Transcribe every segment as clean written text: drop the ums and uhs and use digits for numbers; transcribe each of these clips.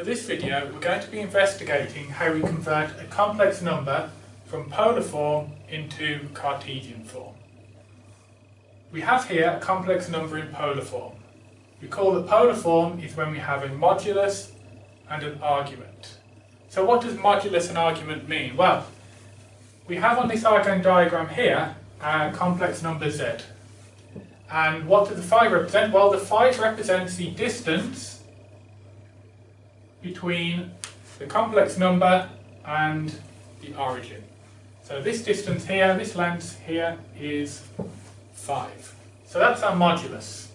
For this video, we're going to be investigating how we convert a complex number from polar form into Cartesian form. We have here a complex number in polar form. Recall that polar form is when we have a modulus and an argument. So what does modulus and argument mean? Well, we have on this Argand diagram here a complex number z. And what does the phi represent? Well, the phi represents the distance between the complex number and the origin. So this distance here, this length here is 5. So that's our modulus.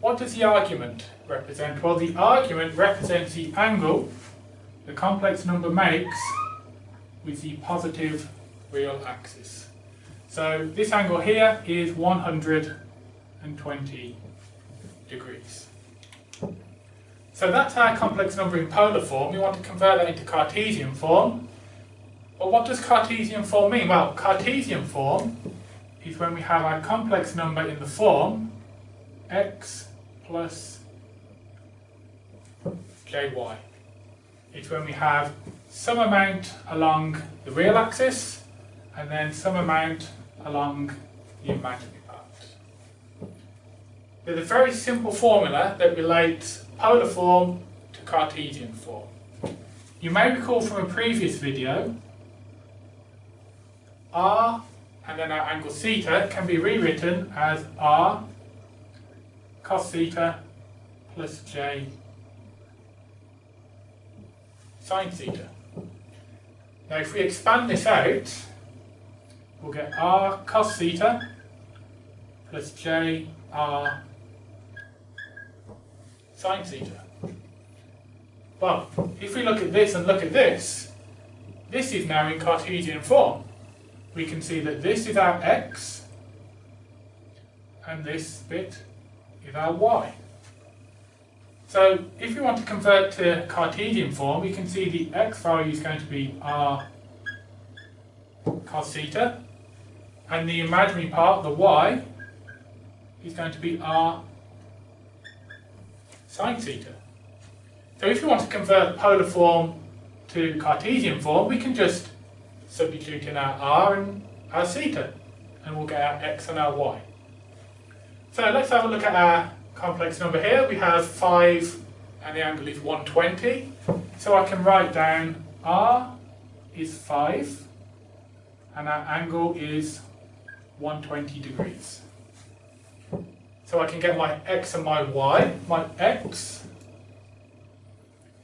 What does the argument represent? Well, the argument represents the angle the complex number makes with the positive real axis. So this angle here is 120 degrees. So that's our complex number in polar form. We want to convert that into Cartesian form. Well, what does Cartesian form mean? Well, Cartesian form is when we have our complex number in the form x plus jy. It's when we have some amount along the real axis and then some amount along the imaginary part. There's a very simple formula that relates polar form to Cartesian form. You may recall from a previous video, r and then our angle theta can be rewritten as r cos theta plus j sin theta. Now if we expand this out, we'll get r cos theta plus j r sin theta. Well, if we look at this and look at this, this is now in Cartesian form. We can see that this is our x and this bit is our y. So if we want to convert to Cartesian form, we can see the x value is going to be r cos theta, and the imaginary part, the y, is going to be r sin theta. So if we want to convert polar form to Cartesian form, we can just substitute in our r and our theta, and we'll get our x and our y. So let's have a look at our complex number here. We have 5 and the angle is 120. So I can write down r is 5 and our angle is 120 degrees. So I can get my x and my y. My x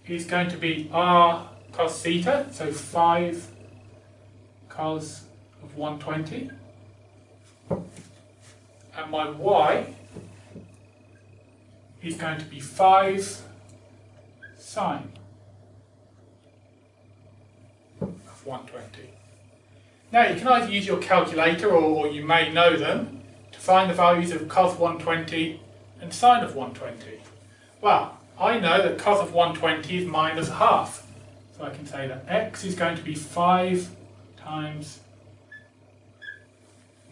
is going to be r cos theta, so 5 cos of 120. And my y is going to be 5 sine of 120. Now you can either use your calculator or you may know them to find the values of cos 120 and sine of 120. Well, I know that cos of 120 is minus half. So I can say that x is going to be 5 times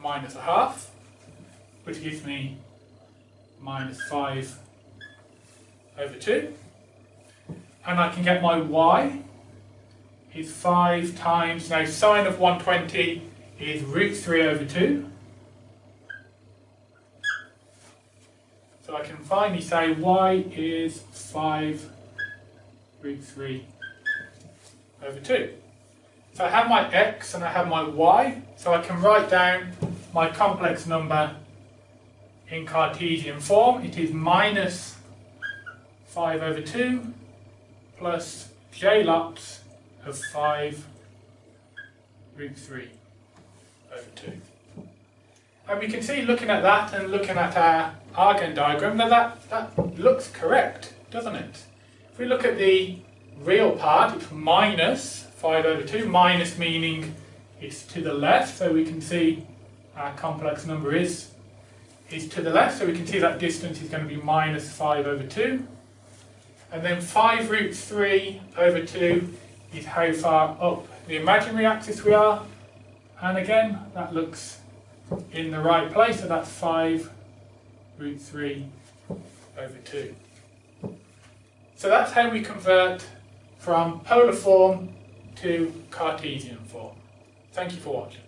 minus a half, which gives me minus 5 over 2. And I can get my y is 5 times, now sine of 120 is root 3 over 2. So I can finally say y is 5 root 3 over 2. So I have my x and I have my y, so I can write down my complex number in Cartesian form. It is minus 5 over 2 plus j lots of 5 root 3 over 2. And we can see, looking at that and looking at our Argand diagram, that looks correct, doesn't it? If we look at the real part, it's minus 5 over 2, minus meaning it's to the left, so we can see our complex number is to the left, so we can see that distance is going to be minus 5 over 2. And then 5 root 3 over 2 is how far up the imaginary axis we are. And again, that looks in the right place, so that's 5 root 3 over 2. So that's how we convert from polar form to Cartesian form. Thank you for watching.